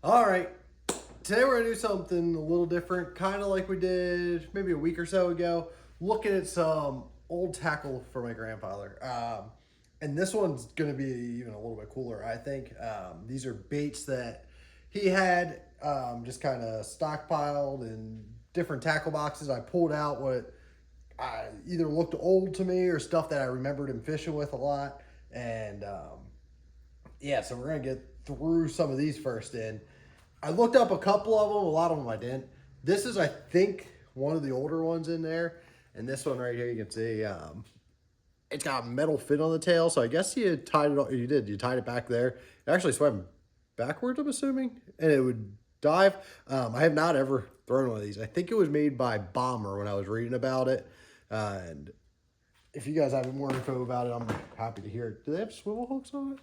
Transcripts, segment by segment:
All right. Today we're going to do something a little different, kind of like we did maybe a week or so ago, looking at some old tackle for my grandfather. And this one's going to be even a little bit cooler, I think. These are baits that he had just kind of stockpiled in different tackle boxes. I pulled out what I either looked old to me or stuff that I remembered him fishing with a lot. And yeah, so we're going to get through some of these first in. I looked up a couple of them. A lot of them I didn't. This is, I think, one of the older ones in there. And this one right here, you can see it's got a metal fin on the tail. So I guess you tied it. You did. You tied it back there. It actually swam backwards, I'm assuming, and it would dive. I have not ever thrown one of these. I think it was made by Bomber when I was reading about it. And if you guys have more info about it, I'm happy to hear it. Do they have swivel hooks on it?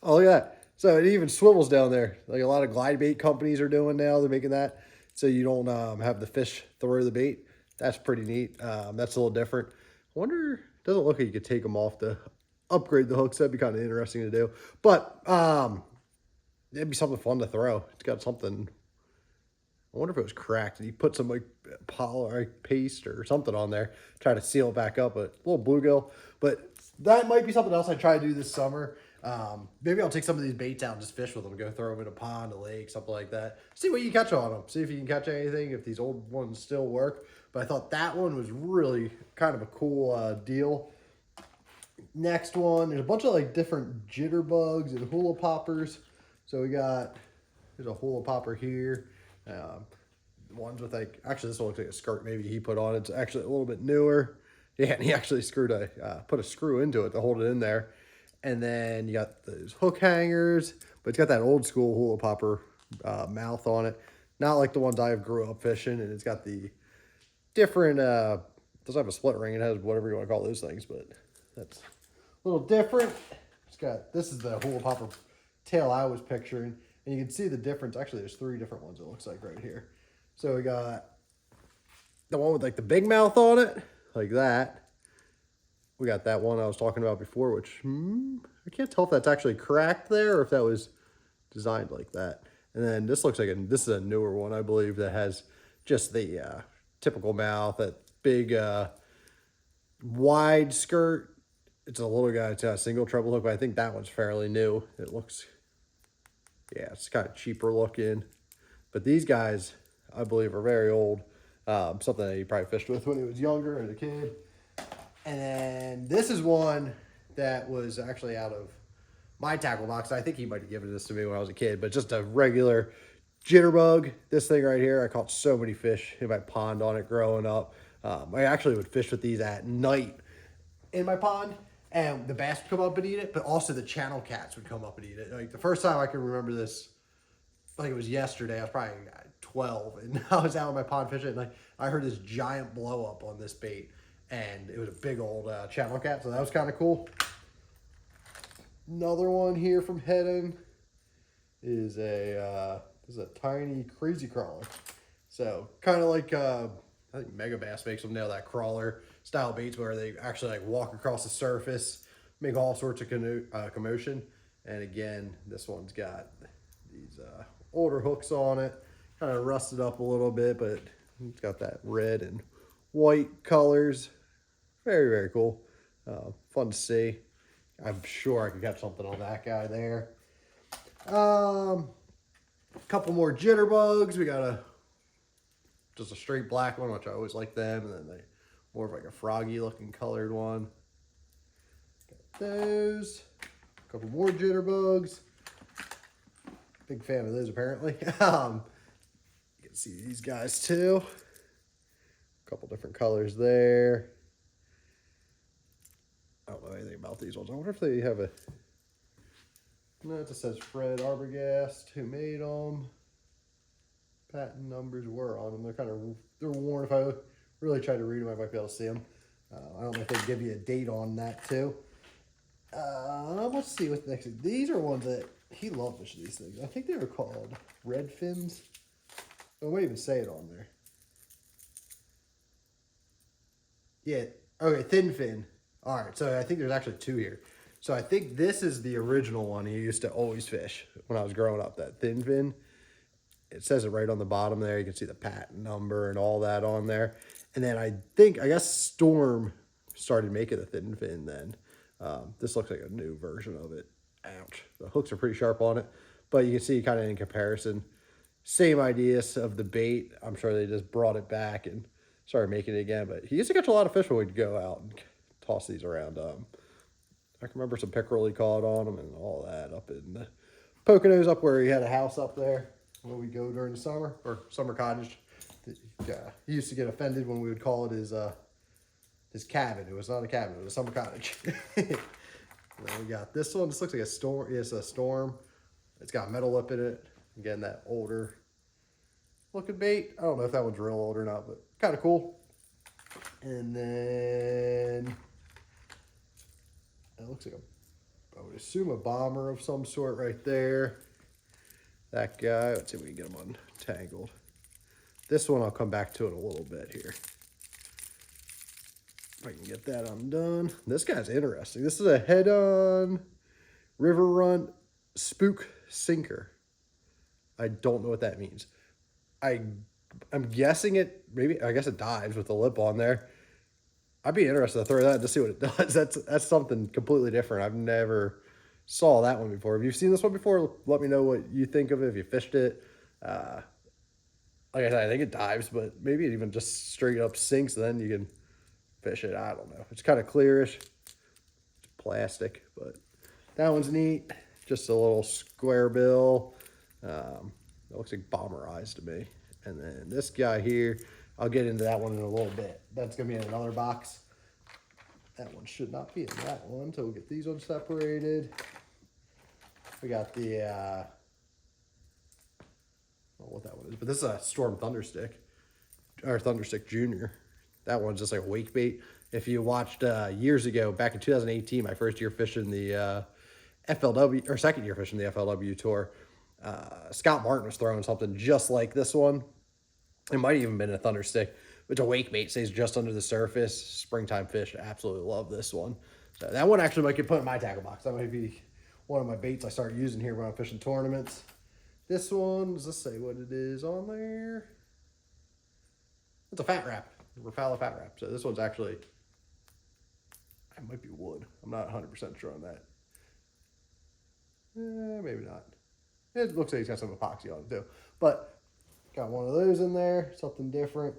Oh, look at that. So it even swivels down there. Like a lot of glide bait companies are doing now. They're making that so you don't have the fish throw the bait. That's pretty neat. That's a little different. I wonder, doesn't look like you could take them off to upgrade the hooks. That'd be kind of interesting to do. But it'd be something fun to throw. It's got something. I wonder if it was cracked. Did he put some like poly paste or something on there, try to seal it back up? A little bluegill. But that might be something else I try to do this summer. Maybe I'll take some of these baits out and just fish with them. Go throw them in a pond, a lake, something like that. See what you catch on them. See if you can catch anything, if these old ones still work. But I thought that one was really kind of a cool deal. Next one, there's a bunch of like different jitterbugs and hula poppers. So there's a hula popper here. Ones with like, actually this one looks like a skirt maybe he put on. It's actually a little bit newer. Yeah, and he actually put a screw into it to hold it in there. And then you got those hook hangers, but it's got that old school hula popper mouth on it. Not like the ones I grew up fishing, and it's got the different, doesn't have a split ring, it has whatever you want to call those things, but that's a little different. This is the hula popper tail I was picturing, and you can see the difference. Actually, there's three different ones it looks like right here. So we got the one with like the big mouth on it, like that. We got that one I was talking about before, which I can't tell if that's actually cracked there or if that was designed like that. And then this looks like this is a newer one, I believe, that has just the typical mouth, that big wide skirt. It's a little guy. It's got a single treble hook, but I think that one's fairly new. It looks, yeah, it's kind of cheaper looking. But these guys, I believe, are very old. Something that he probably fished with when he was younger as a kid. And then this is one that was actually out of my tackle box. I think he might have given this to me when I was a kid, but just a regular jitterbug. This thing right here, I caught so many fish in my pond on it growing up. I actually would fish with these at night in my pond, and the bass would come up and eat it, but also the channel cats would come up and eat it. Like the first time I can remember this, like it was yesterday, I was probably 12, and I was out in my pond fishing, and I heard this giant blow up on this bait, and it was a big old channel cat, so that was kind of cool. Another one here from Heddon is this is a tiny crazy crawler. So kind of like I think Megabass makes them now, that crawler style baits where they actually like walk across the surface, make all sorts of commotion. And again, this one's got these older hooks on it, kind of rusted up a little bit, but it's got that red and white colors. Very, very cool. Fun to see. I'm sure I could catch something on that guy there. A couple more jitterbugs. We got just a straight black one, which I always like them, and then more of like a froggy looking colored one. Got those. A couple more jitterbugs. Big fan of those apparently. You can see these guys too. A couple different colors there. I don't know anything about these ones. I wonder if they have a. No, it just says Fred Arbogast, who made them. Patent numbers were on them. They're worn. If I really try to read them, I might be able to see them. I don't know if they give you a date on that too. Let's see what's next. These are ones that he loved fishing these things. I think they were called red fins. I might even say it on there. Yeah. Okay, thin fin. All right, so I think there's actually two here. So I think this is the original one he used to always fish when I was growing up, that thin fin. It says it right on the bottom there. You can see the patent number and all that on there. And then I guess Storm started making the thin fin then. This looks like a new version of it. Ouch. The hooks are pretty sharp on it. But you can see kind of in comparison, same ideas of the bait. I'm sure they just brought it back and started making it again. But he used to catch a lot of fish when we'd go out and toss these around. I can remember some pickerel he caught on them and all that up in the Poconos, up where he had a house up there where we go during the summer, or summer cottage. He used to get offended when we would call it his cabin. It was not a cabin, it was a summer cottage. Then we got this one. This looks like a storm. It's a Storm. It's got metal lip in it. Again, that older looking bait. I don't know if that one's real old or not, but kind of cool. And then it looks like I would assume a bomber of some sort right there. That guy, let's see if we can get him untangled. This one I'll come back to in a little bit here. If I can get that undone. This guy's interesting. This is a head-on River Run Spook Sinker. I don't know what that means. I'm guessing it, maybe, I guess it dives with the lip on there. I'd be interested to throw that to see what it does. That's something completely different. I've never saw that one before. Have you seen this one before? Let me know what you think of it, if you fished it. Like I said, I think it dives, but maybe it even just straight up sinks, then you can fish it. I don't know. It's kind of clearish. It's plastic, but that one's neat. Just a little square bill. It looks like bomber eyes to me. And then this guy here, I'll get into that one in a little bit. That's going to be in another box. That one should not be in that one until we get these ones separated. We got the, I don't know what that one is, but this is a Storm Thunderstick, or Thunderstick Junior. That one's just like a wake bait. If you watched years ago, back in 2018, my first year fishing the FLW, or second year fishing the FLW tour, Scott Martin was throwing something just like this one. It might have even been a Thunderstick. It's a wake bait, stays just under the surface. Springtime fish, absolutely love this one. So that one actually might get put in my tackle box. That might be one of my baits I start using here when I'm fishing tournaments. This one, does this say what it is on there? It's a Fat Wrap, Rapala Fat Wrap. So this one's actually, it might be wood. I'm not 100% sure on that. Maybe not. It looks like he's got some epoxy on it too. But got one of those in there, something different.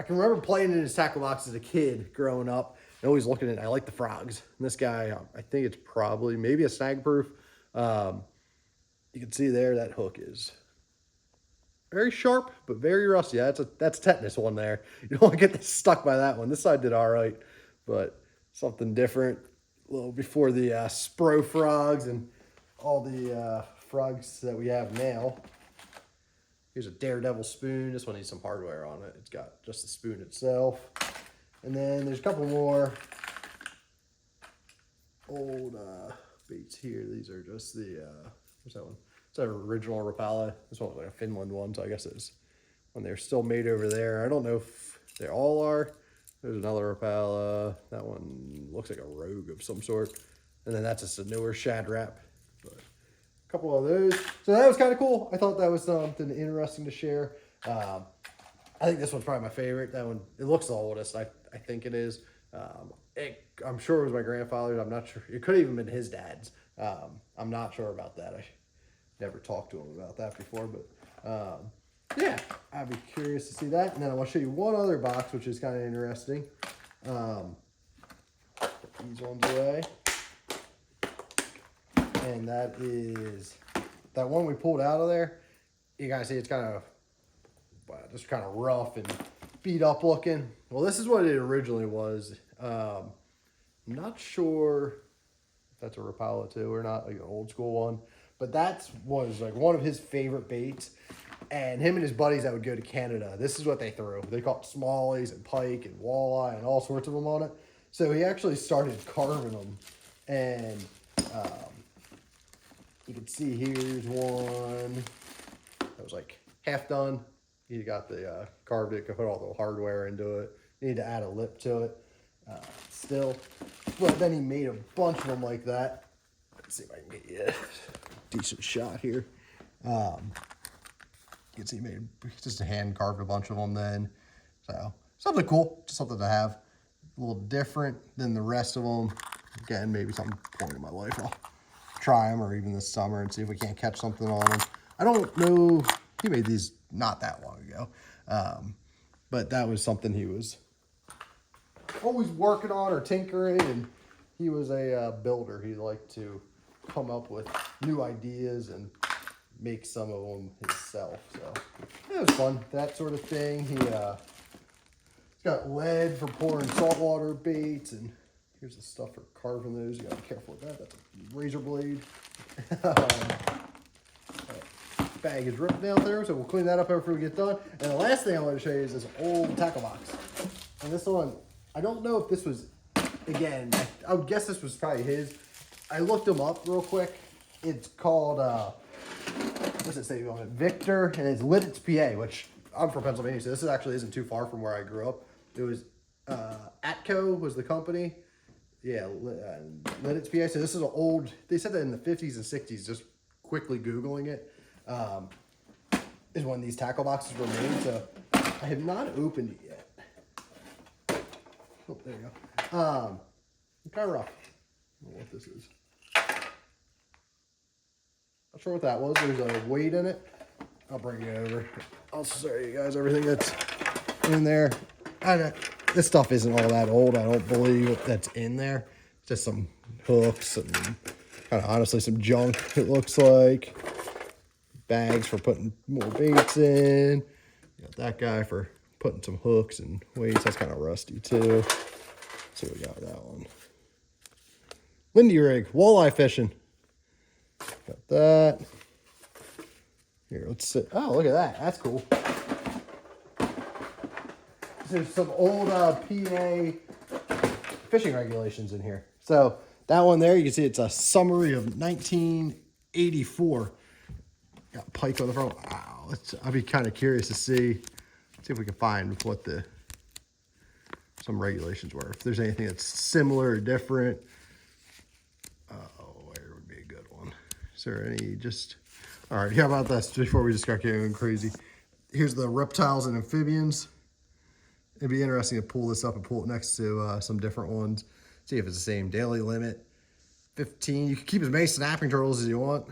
I can remember playing in his tackle box as a kid growing up and always looking at it. I like the frogs. And this guy, I think it's probably maybe a snag proof. You can see there that hook is very sharp, but very rusty. Yeah, that's a tetanus one there. You don't want to get stuck by that one. This side did all right, but something different. A little before the Spro frogs and all the frogs that we have now. Here's a Daredevil spoon. This one needs some hardware on it. It's got just the spoon itself. And then there's a couple more old baits here. These are just the, what's that one? It's an original Rapala. This one was like a Finland one, so I guess it's when they're still made over there. I don't know if they all are. There's another Rapala. That one looks like a Rogue of some sort. And then that's just a newer Shad Wrap. But a couple of those. So that was kind of cool. I thought that was something interesting to share. I think this one's probably my favorite. That one, it looks the oldest. I think it is. I'm sure it was my grandfather's. I'm not sure. It could have even been his dad's. I'm not sure about that. I never talked to him about that before, but yeah, I'd be curious to see that. And then I want to show you one other box, which is kind of interesting. Put these ones away. And that is that one we pulled out of there. You guys see it's kind of just kind of rough and beat up looking. Well, this is what it originally was. I'm not sure if that's a Rapala too or not, like an old school one. But that was like one of his favorite baits. And him and his buddies that would go to Canada, this is what they threw. They caught smallies and pike and walleye and all sorts of them on it. So he actually started carving them. And you can see here's one that was like half done. He got the carved it, could put all the hardware into it. You need to add a lip to it still. But then he made a bunch of them like that. Let's see if I can get you a decent shot here. You can see he made just a hand carved a bunch of them then. So something cool, just something to have. A little different than the rest of them. Again, maybe some point in my life I'll try them, or even this summer, and see if we can't catch something on them. I don't know, he made these not that long ago, but that was something he was always working on or tinkering, and he was a builder. He liked to come up with new ideas and make some of them himself. So it was fun, that sort of thing. He's got lead for pouring saltwater baits, and here's the stuff for carving those. You gotta be careful with that. That's a razor blade. Bag is ripped down there, so we'll clean that up after we get done. And the last thing I want to show you is this old tackle box. And this one, I don't know if this was, again, I would guess this was probably his. I looked him up real quick. It's called, what's it say on it? Victor, and it's Lititz, PA, which I'm from Pennsylvania, so this actually isn't too far from where I grew up. It was, Atco was the company. Yeah, Lititz, PA. So this is an old, they said that in the 50s and 60s, just quickly Googling it, is when these tackle boxes were made. So I have not opened it yet. Oh, there you go. Kind of rough. I don't know what this is. Not sure what that was. There's a weight in it. I'll bring it over. I'll show you guys everything that's in there. This stuff isn't all that old. I don't believe that's in there. Just some hooks and kind of honestly some junk, it looks like. Bags for putting more baits in. You got that guy for putting some hooks and weights. That's kind of rusty too. Let's see what we got with that one. Lindy rig, walleye fishing. Got that. Here, let's see. Oh, look at that. That's cool. There's some old PA fishing regulations in here. So that one there, you can see it's a summary of 1984. Got pike on the front. Wow, I'd be kind of curious to see if we can find what some regulations were. If there's anything that's similar or different. Where would be a good one? Is there any all right, how about this before we just start getting crazy? Here's the reptiles and amphibians. It'd be interesting to pull this up and pull it next to some different ones. See if it's the same. Daily limit, 15. You can keep as many snapping turtles as you want.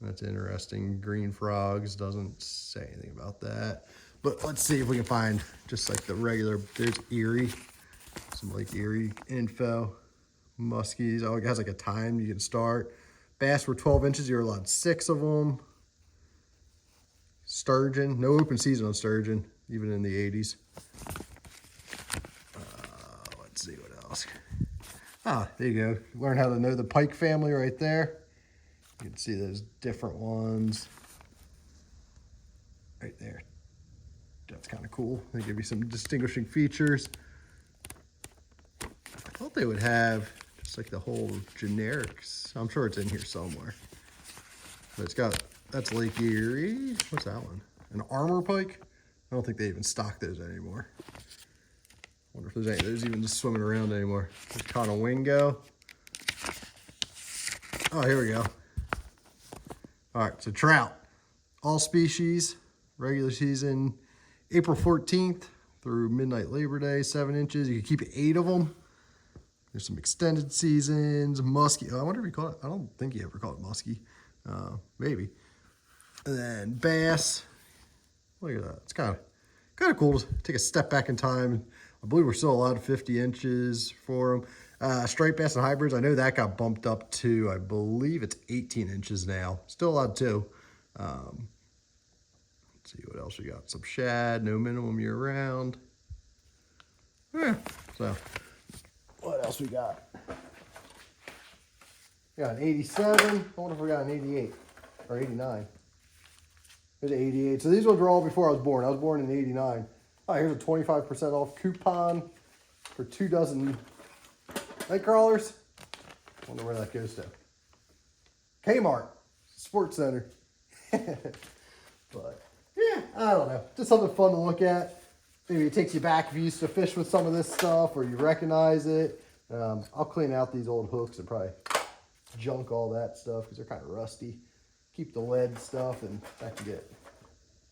That's interesting. Green frogs, doesn't say anything about that. But let's see if we can find just like the regular, there's Erie. Some Lake Erie info. Muskies, oh, it has like a time you can start. Bass were 12 inches, you're allowed 6 of them. Sturgeon, no open season on sturgeon, even in the 80s. Let's see what else. Ah, there you go. Learn how to know the pike family right there. You can see those different ones right there. That's kind of cool. They give you some distinguishing features. I thought they would have just like the whole generics. I'm sure it's in here somewhere. But it's got, that's Lake Erie. What's that one? An armor pike? I don't think they even stock those anymore. Wonder if there's any of those even just swimming around anymore. There's Conowingo. Oh, here we go. All right, so trout. All species, regular season, April 14th through midnight Labor Day, 7 inches. You can keep 8 of them. There's some extended seasons, muskie. Oh, I wonder if you call it, I don't think you ever call it muskie. Maybe. And then bass. Look at that. It's kind of cool to take a step back in time. I believe we're still allowed 50 inches for them. Striped bass and hybrids, I know that got bumped up to, I believe it's 18 inches now. Still allowed 2. Let's see what else we got. Some shad, no minimum year round. Yeah, so what else we got? We got an 87. I wonder if we got an 88 or 89. There's an 88. So these ones were all before I was born. I was born in 89. Oh, here's a 25% off coupon for 2 dozen night crawlers. Wonder where that goes to. Kmart, Sports Center. But yeah, I don't know. Just something fun to look at. Maybe it takes you back if you used to fish with some of this stuff or you recognize it. I'll clean out these old hooks and probably junk all that stuff because they're kind of rusty. keep the lead stuff, and that can get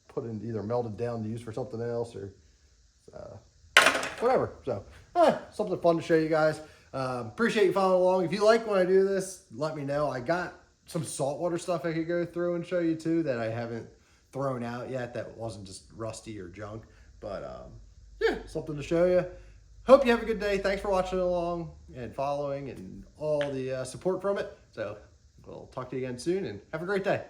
put in, either melted down to use for something else, or whatever. So something fun to show you guys. Appreciate you following along. If you like when I do this, let me know. I got some saltwater stuff I could go through and show you too that I haven't thrown out yet, that wasn't just rusty or junk. But yeah, something to show you. Hope you have a good day. Thanks for watching along and following and all the support from it. So we'll talk to you again soon, and have a great day.